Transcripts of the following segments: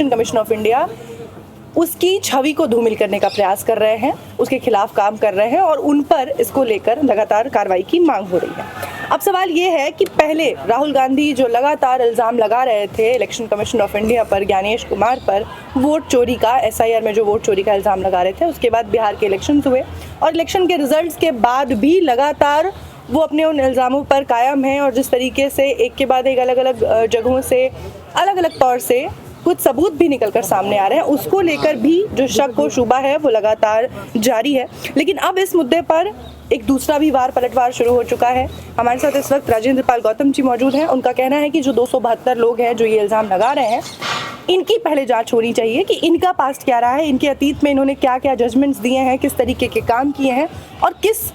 Election commission of India उसकी छवि को धूमिल करने का प्रयास कर रहे हैं, उसके खिलाफ काम कर रहे हैं और उन पर इसको लेकर लगातार कार्रवाई की मांग हो रही है। अब सवाल ये है कि पहले राहुल गांधी जो लगातार इल्ज़ाम लगा रहे थे इलेक्शन कमीशन ऑफ इंडिया पर, ज्ञानेश कुमार पर, वोट चोरी का, एसआईआर में जो वोट चोरी का इल्ज़ाम लगा रहे थे, उसके बाद बिहार के इलेक्शन हुए और इलेक्शन के रिजल्ट्स के बाद भी लगातार वो अपने उन इल्ज़ामों पर कायम हैं और जिस तरीके से एक के बाद एक अलग अलग जगहों से अलग अलग तौर से कुछ सबूत भी निकलकर सामने आ रहे हैं, उसको लेकर भी जो शक और शुबा है वो लगातार जारी है। लेकिन अब इस मुद्दे पर एक दूसरा भी वार पलटवार शुरू हो चुका है। हमारे साथ इस वक्त राजेंद्र पाल गौतम जी मौजूद हैं। उनका कहना है कि जो 272 लोग हैं जो ये इल्ज़ाम लगा रहे हैं, इनकी पहले जांच होनी चाहिए कि इनका पास्ट क्या रहा है, इनके अतीत में इन्होंने क्या क्या जजमेंट्स दिए हैं, किस तरीके के काम किए हैं और किस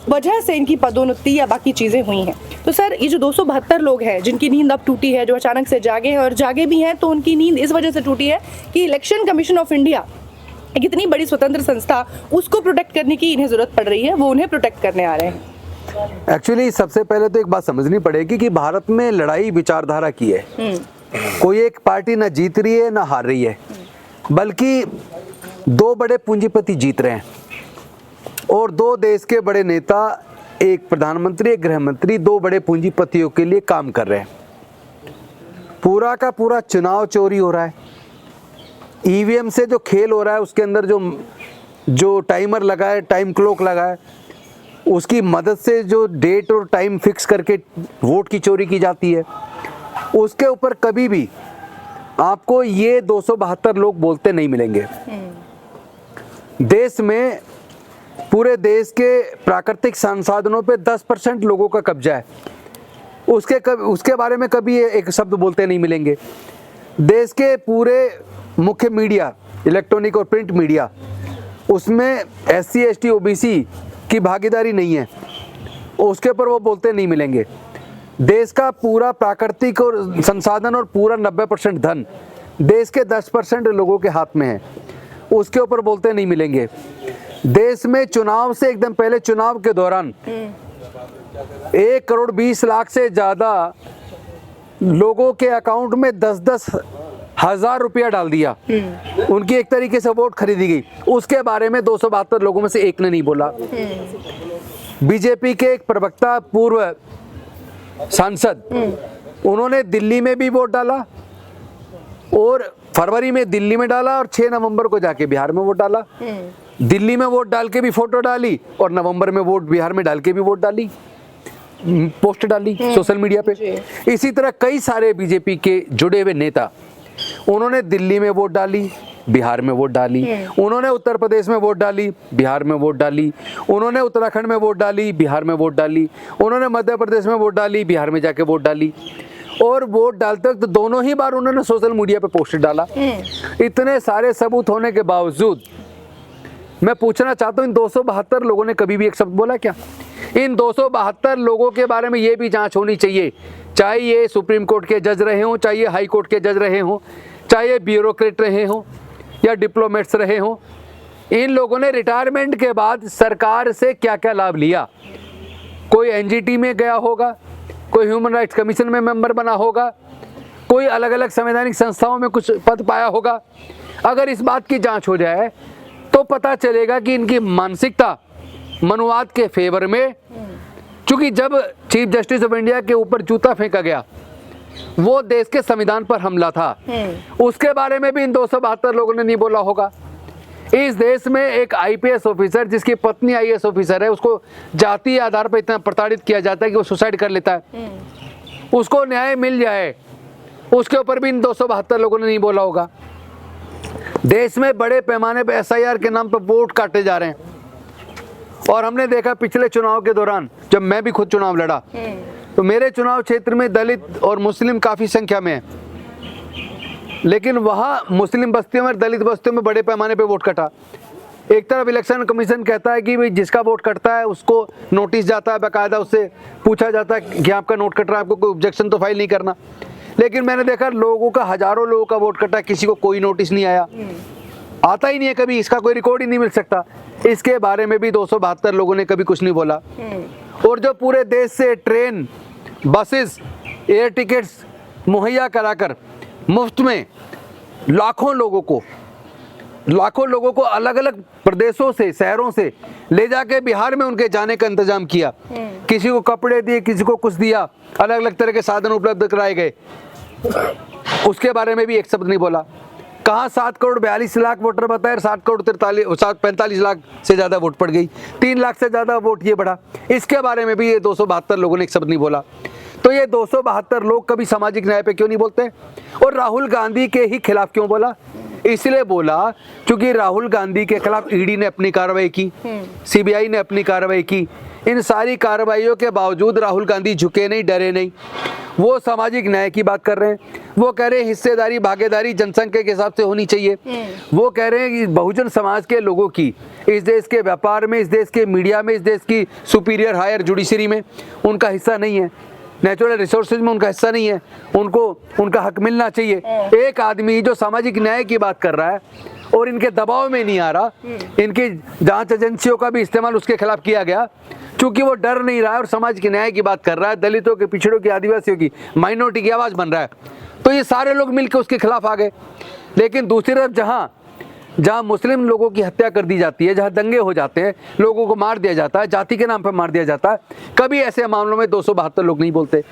वजह से इनकी पदोन्नति या बाकी चीज़ें हुई हैं। तो सर, ये जो 272 लोग हैं जिनकी नींद अब टूटी है, जो अचानक से जागे हैं और जागे भी हैं, तो उनकी नींद इस वजह से टूटी है कि इलेक्शन कमीशन ऑफ इंडिया एक इतनी बड़ी स्वतंत्र संस्था, उसको प्रोटेक्ट करने की इन्हें ज़रूरत पड़ रही है, वो उन्हें प्रोटेक्ट करने आ रहे हैं। एक्चुअली सबसे पहले तो एक बात समझनी पड़ेगी कि भारत में लड़ाई विचारधारा की है। कोई एक पार्टी ना जीत रही है ना हार रही है, बल्कि दो बड़े पूंजीपति जीत रहे हैं और दो देश के बड़े नेता, एक प्रधानमंत्री, एक गृह मंत्री, दो बड़े पूंजीपतियों के लिए काम कर रहे हैं। पूरा का पूरा चुनाव चोरी हो रहा है। ईवीएम से जो खेल हो रहा है, उसके अंदर जो टाइमर लगा है, टाइम क्लॉक लगा है, उसकी मदद से जो डेट और टाइम फिक्स करके वोट की चोरी की जाती है, उसके ऊपर कभी भी आपको ये 272 लोग बोलते नहीं मिलेंगे। देश में, पूरे देश के प्राकृतिक संसाधनों पे 10% लोगों का कब्जा है, उसके बारे में कभी एक शब्द बोलते नहीं मिलेंगे। देश के पूरे मुख्य मीडिया, इलेक्ट्रॉनिक और प्रिंट मीडिया, उसमें SC ST OBC की भागीदारी नहीं है, उसके ऊपर वो बोलते नहीं मिलेंगे। देश का पूरा प्राकृतिक और संसाधन और पूरा 90% धन देश के 10% लोगों के हाथ में है, उसके ऊपर बोलते नहीं मिलेंगे। देश में चुनाव से एकदम पहले, चुनाव के दौरान 1 करोड़ 20 लाख से ज्यादा लोगों के अकाउंट में 10-10 हजार रुपया डाल दिया, उनकी एक तरीके से वोट खरीदी गई। उसके बारे में 272 लोगों में से एक ने नहीं बोला। बीजेपी के एक प्रवक्ता, पूर्व सांसद, उन्होंने दिल्ली में भी वोट डाला और फरवरी में दिल्ली में डाला और 6 नवंबर को जाके बिहार में वोट डाला। दिल्ली में वोट डाल के भी फोटो डाली और नवंबर में वोट बिहार में डाल के भी वोट डाली, पोस्ट डाली सोशल मीडिया पे। इसी तरह कई सारे बीजेपी के जुड़े हुए नेता, उन्होंने दिल्ली में वोट डाली, बिहार में वोट डाली, उन्होंने उत्तर प्रदेश में वोट डाली, बिहार में वोट डाली, उन्होंने उत्तराखंड में वोट डाली, बिहार में वोट डाली, उन्होंने मध्य प्रदेश में वोट डाली, बिहार में जाके वोट डाली। और वोट डालते वक्त दोनों ही बार उन्होंने सोशल मीडिया पे पोस्ट डाला। इतने सारे सबूत होने के बावजूद मैं पूछना चाहता हूँ, इन 272 लोगों ने कभी भी एक शब्द बोला क्या? इन 272 लोगों के बारे में ये भी जांच होनी चाहिए, चाहे ये सुप्रीम कोर्ट के जज रहे हों, चाहे ये हाई कोर्ट के जज रहे हों, चाहे ये ब्यूरोक्रेट रहे हों या डिप्लोमेट्स रहे हों। इन लोगों ने रिटायरमेंट के बाद सरकार से क्या क्या लाभ लिया? कोई NGT में गया होगा, कोई ह्यूमन राइट्स कमीशन में मेंबर बना होगा, कोई अलग अलग संवैधानिक संस्थाओं में कुछ पद पाया होगा। अगर इस बात की जांच हो जाए तो पता चलेगा कि इनकी मानसिकता मनुवाद के फेवर में, क्योंकि जब चीफ जस्टिस ऑफ इंडिया के ऊपर जूता फेंका गया, वो देश के संविधान पर हमला था, उसके बारे में भी इन 272 लोगों ने नहीं बोला होगा। इस देश में एक IPS ऑफिसर जिसकी पत्नी IAS ऑफिसर है, उसको जाति आधार पर इतना प्रताड़ित किया जाता है कि वो सुसाइड कर लेता है, उसको न्याय मिल जाए, उसके ऊपर भी इन 272 लोगों ने नहीं बोला होगा। देश में बड़े पैमाने पर SIR के नाम पर वोट काटे जा रहे हैं और हमने देखा पिछले चुनाव के दौरान, जब मैं भी खुद चुनाव लड़ा, तो मेरे चुनाव क्षेत्र में दलित और मुस्लिम काफ़ी संख्या में है, लेकिन वहाँ मुस्लिम बस्तियों में, दलित बस्तियों में बड़े पैमाने पे वोट कटा। एक तरफ इलेक्शन कमीशन कहता है कि भाई जिसका वोट कटता है उसको नोटिस जाता है, बाकायदा उससे पूछा जाता है कि आपका नोट कट रहा है, आपको कोई ऑब्जेक्शन तो फाइल नहीं करना। लेकिन मैंने देखा लोगों का, हजारों लोगों का वोट कटा, किसी को कोई नोटिस नहीं आया, आता ही नहीं है, कभी इसका कोई रिकॉर्ड ही नहीं मिल सकता। इसके बारे में भी 272 लोगों ने कभी कुछ नहीं बोला। और जो पूरे देश से ट्रेन, बसेस, एयर टिकट्स मुहैया कराकर मुफ्त में लाखों लोगों को अलग अलग प्रदेशों से, शहरों से ले जाके बिहार में उनके जाने का इंतजाम किया। किसी को कपड़े दिए, किसी को कुछ दिया, अलग अलग तरह के साधन उपलब्ध कराए गए। उसके बारे में भी एक शब्द नहीं बोला। कहाँ 7 करोड़ 42 लाख वोटर बताए, 45 लाख से ज्यादा वोट पड़ गई, 3 लाख से ज्यादा वोट ये बढ़ा। इसके बारे में भी ये 272 लोगों ने एक शब्द नहीं बोला। तो ये 272 लोग कभी सामाजिक न्याय पे क्यों नहीं बोलते? और राहुल गांधी के ही खिलाफ क्यों बोला? इसलिए बोला क्योंकि राहुल गांधी के खिलाफ ईडी ने अपनी कार्रवाई की, सीबीआई ने अपनी कार्रवाई की। इन सारी कार्रवाइयों के बावजूद राहुल गांधी झुके नहीं, डरे नहीं। वो सामाजिक न्याय की बात कर रहे हैं। वो कह रहे हैं हिस्सेदारी, भागीदारी जनसंख्या के हिसाब से होनी चाहिए। वो कह रहे हैं कि बहुजन समाज के लोगों की इस देश के व्यापार में, इस देश के मीडिया में, इस देश की सुपीरियर हायर जुडिशरी में उनका हिस्सा नहीं है, नेचुरल रिसोर्सेज में उनका हिस्सा नहीं है, उनको उनका हक मिलना चाहिए। एक आदमी जो सामाजिक न्याय की बात कर रहा है और इनके दबाव में नहीं आ रहा, इनकी जांच एजेंसियों का भी इस्तेमाल उसके खिलाफ किया गया क्योंकि वो डर नहीं रहा है और सामाजिक न्याय की बात कर रहा है, दलितों के, पिछड़ों की, आदिवासियों की, माइनॉरिटी की आवाज बन रहा है, तो ये सारे लोग मिलकर उसके खिलाफ आ गए। लेकिन दूसरी तरफ जहाँ मुस्लिम लोगों की हत्या कर दी जाती है, जहाँ दंगे हो जाते हैं, लोगों को मार दिया जाता है, जाति के नाम पर मार दिया जाता है, कभी ऐसे मामलों में 272 लोग नहीं बोलते।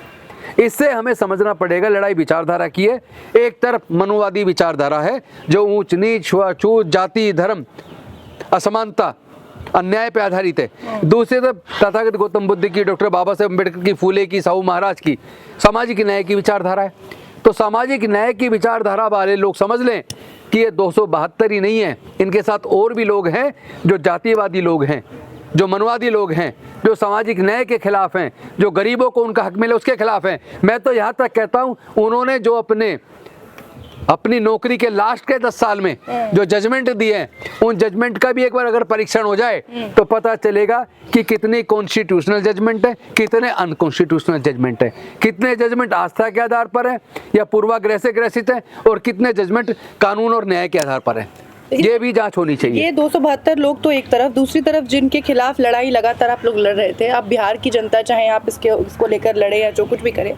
इससे हमें समझना पड़ेगा लड़ाई विचारधारा की है। एक तरफ मनुवादी विचारधारा है जो ऊंच नीच, छूत, जाति, धर्म, असमानता, अन्याय पे आधारित है। दूसरी तरफ तथागत गौतम बुद्ध की, डॉक्टर बाबा साहेब अम्बेडकर की, फूले की, साहू महाराज की सामाजिक न्याय की विचारधारा है। तो सामाजिक न्याय की विचारधारा वाले लोग समझ लें कि ये 272 ही नहीं है, इनके साथ और भी लोग हैं जो जातिवादी लोग हैं, जो मनवादी लोग हैं, जो सामाजिक न्याय के खिलाफ हैं, जो गरीबों को उनका हक मिले उसके खिलाफ हैं। मैं तो यहाँ तक कहता हूँ उन्होंने जो अपनी नौकरी के लास्ट के 10 साल में जो जजमेंट दिए हैं, उन जजमेंट का भी एक बार अगर परीक्षण हो जाए तो पता चलेगा कि कितनी कॉन्स्टिट्यूशनल जजमेंट है, कितने अनकॉन्स्टिट्यूशनल जजमेंट है, कितने जजमेंट आस्था के आधार पर है या पूर्वाग्रह से ग्रसित है, और कितने जजमेंट कानून और न्याय के आधार पर है। ये भी जांच होनी चाहिए। ये 272 लोग तो एक तरफ, दूसरी तरफ जिनके खिलाफ लड़ाई लगातार आप लोग लड़ रहे थे, अब बिहार की जनता, चाहे आप इसको लेकर लड़े या जो कुछ भी करे,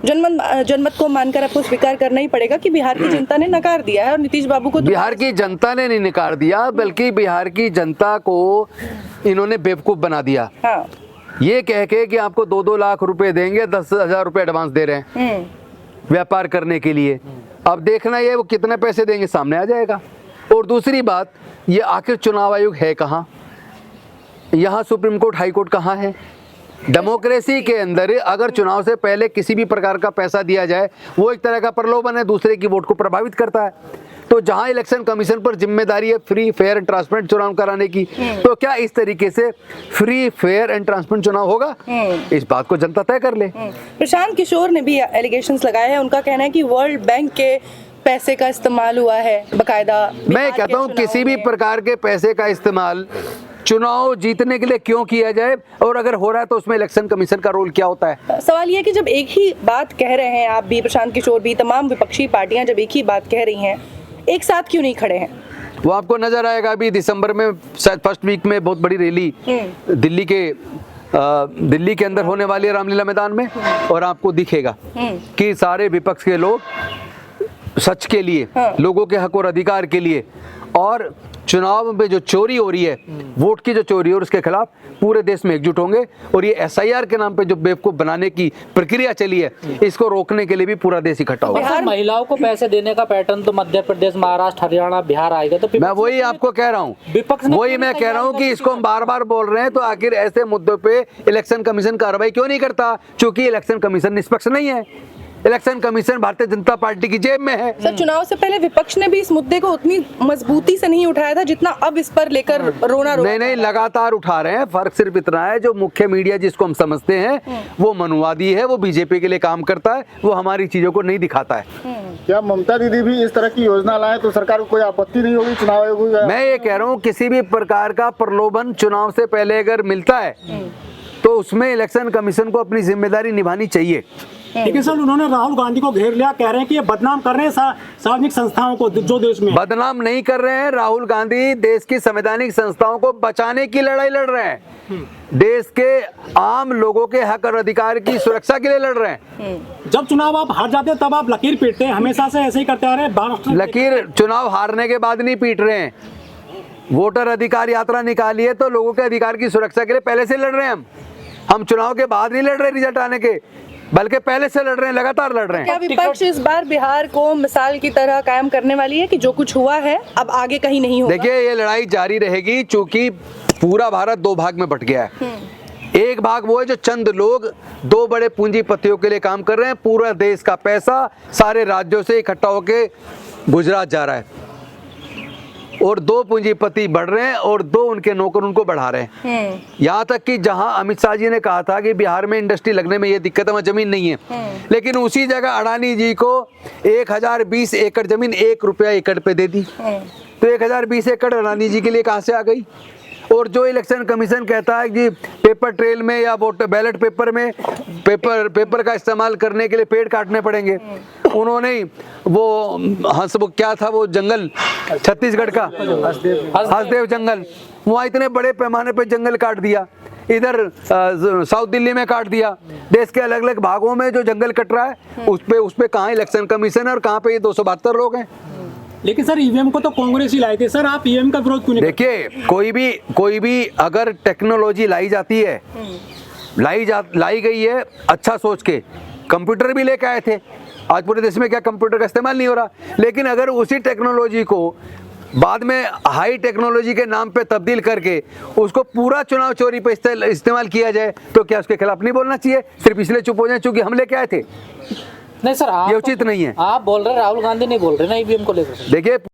जनमत को मानकर आपको स्वीकार करना ही पड़ेगा कि बिहार की जनता ने नकार दिया है और नीतीश बाबू को बिहार की जनता ने नहीं नकार दिया, बल्कि बिहार की जनता को इन्होंने बेवकूफ बना दिया। हाँ। ये कह के कि आपको 2-2 लाख रुपए देंगे, 10,000 रुपए एडवांस दे रहे हैं व्यापार करने के लिए। अब देखना ये वो कितने पैसे देंगे सामने आ जाएगा। और दूसरी बात, ये आखिर चुनाव आयोग है कहाँ? यहाँ सुप्रीम कोर्ट, हाई कोर्ट कहाँ है? डेमोक्रेसी के अंदर अगर चुनाव से पहले किसी भी प्रकार का पैसा दिया जाए, वो एक तरह का प्रलोभन है, दूसरे की वोट को प्रभावित करता है। तो जहां इलेक्शन कमीशन पर जिम्मेदारी है फ्री, फेयर एंड ट्रांसपेरेंट चुनाव कराने की, तो क्या इस तरीके से फ्री, फेयर एंड ट्रांसपेरेंट चुनाव होगा? इस बात को जनता तय कर ले। प्रशांत किशोर ने भी एलिगेशंस लगाए हैं। उनका कहना है कि वर्ल्ड बैंक के पैसे का इस्तेमाल हुआ है बकायदा। मैं कहता हूँ किसी भी प्रकार के पैसे का इस्तेमाल चुनाव जीतने के लिए क्यों किया जाए, और अगर हो रहा है तो उसमें इलेक्शन कमीशन का रोल क्या होता है? सवाल ये है कि जब एक ही बात कह रहे हैं, आप भी, प्रशांत किशोर भी, तमाम विपक्षी पार्टियां जब एक ही बात कह रही हैं, एक साथ क्यों नहीं खड़े हैं? वो आपको नजर आएगा अभी दिसंबर में, शायद फर्स्ट वीक में बहुत बड़ी रैली दिल्ली के अंदर होने वाली है रामलीला मैदान में, और आपको दिखेगा कि सारे विपक्ष के लोग सच के लिए, लोगों के हक और अधिकार के लिए, और चुनाव में जो चोरी हो रही है, वोट की जो चोरी हो, उसके खिलाफ पूरे देश में एकजुट होंगे। और ये एसआईआर के नाम पे जो बेवकूफ बनाने की प्रक्रिया चली है, इसको रोकने के लिए भी पूरा देश इकट्ठा होगा। महिलाओं को पैसे देने का पैटर्न तो मध्य प्रदेश, महाराष्ट्र, हरियाणा, बिहार आएगा। तो मैं वही आपको कह रहा हूँ, वही मैं कह रहा हूँ कि इसको हम बार बार बोल रहे हैं, तो आखिर ऐसे मुद्दों पे इलेक्शन कमीशन कार्रवाई क्यों नहीं करता? क्योंकि इलेक्शन कमीशन निष्पक्ष नहीं है। Election commission Bharatiya Janata party की जेब में है। सर, चुनाव से पहले विपक्ष ने भी इस मुद्दे को उतनी मजबूती से नहीं उठाया था जितना अब इस पर लेकर रोना नहीं, लगातार उठा रहे हैं। फर्क सिर्फ इतना है, जो मुख्य मीडिया जिसको हम समझते हैं वो मनुवादी है, वो बीजेपी के लिए काम करता है, वो हमारी चीजों को नहीं दिखाता है। क्या ममता दीदी भी इस तरह की योजना लाए तो सरकार को कोई आपत्ति नहीं होगी चुनाव आयोग? मैं ये कह रहा हूँ किसी भी प्रकार का प्रलोभन चुनाव से पहले अगर मिलता है तो उसमें इलेक्शन कमीशन को अपनी जिम्मेदारी निभानी चाहिए। लेकिन सर उन्होंने राहुल गांधी को घेर लिया, कह रहे हैं कि ये बदनाम कर रहे हैं सार्वजनिक संस्थाओं को जो देश में। बदनाम नहीं कर रहे हैं, राहुल गांधी देश की संवैधानिक संस्थाओं को बचाने की लड़ाई लड़ रहे हैं, देश के आम लोगों के हक और अधिकार की सुरक्षा के लिए लड़ रहे हैं। जब चुनाव आप हार जाते हैं तब आप लकीर पीटते हैं, हमेशा से ऐसे ही करते आ रहे हैं। लकीर चुनाव हारने के बाद नहीं पीट रहे हैं, वोटर अधिकार यात्रा निकाली है तो लोगों के अधिकार की सुरक्षा के लिए पहले से लड़ रहे हैं। हम चुनाव के बाद नहीं लड़ रहे रिजल्ट आने के, बल्कि पहले से लड़ रहे हैं, लगातार लड़ रहे क्या हैं। विपक्ष इस बार बिहार को मिसाल की तरह कायम करने वाली है कि जो कुछ हुआ है अब आगे कहीं नहीं होगा? देखिए ये लड़ाई जारी रहेगी, चूंकि पूरा भारत दो भाग में बट गया है। एक भाग वो है जो चंद लोग दो बड़े पूंजीपतियों के लिए काम कर रहे हैं, पूरा देश का पैसा सारे राज्यों से इकट्ठा होके गुजरात जा रहा है, और दो पूंजीपति बढ़ रहे हैं और दो उनके नौकर उनको बढ़ा रहे हैं। यहाँ तक कि जहां अमित शाह जी ने कहा था कि बिहार में इंडस्ट्री लगने में ये दिक्कत है, वहाँ जमीन नहीं है, लेकिन उसी जगह अडानी जी को 1020 एकड़ जमीन 1 रुपया एकड़ पे दे दी। तो 1020 एकड़ अडानी जी के लिए कहाँ से आ गई? और जो इलेक्शन कमीशन कहता है कि पेपर ट्रेल में या वोटर बैलेट पेपर में पेपर का इस्तेमाल करने के लिए पेड़ काटने पड़ेंगे, उन्होंने वो क्या था वो जंगल छत्तीसगढ़ का हसदेव जंगल, वहाँ इतने बड़े पैमाने पे जंगल काट दिया, इधर साउथ दिल्ली में काट दिया, देश के अलग अलग भागों में जो जंगल कट रहा है उस पे कहाँ इलेक्शन कमीशन है और कहाँ पे ये 272 लोग हैं। लेकिन सर ईवीएम को तो कांग्रेस ही लाई थी, सर आप ईवीएम का विरोध क्यों नहीं? देखिए कोई भी अगर टेक्नोलॉजी लाई जाती है, लाई गई है अच्छा सोच के, कंप्यूटर भी लेके आए थे, आज पूरे देश में क्या कंप्यूटर का इस्तेमाल नहीं हो रहा, लेकिन अगर उसी टेक्नोलॉजी को बाद में हाई टेक्नोलॉजी के नाम पे तब्दील करके उसको पूरा चुनाव चोरी पे इस्तेमाल किया जाए तो क्या उसके खिलाफ नहीं बोलना चाहिए? सिर्फ इसलिए चुप हो जाए चूंकि हम लेके आए थे? नहीं सर, ये उचित नहीं है। आप बोल रहे हैं, राहुल गांधी नहीं बोल रहे ना ईवीएम को लेकर। देखिए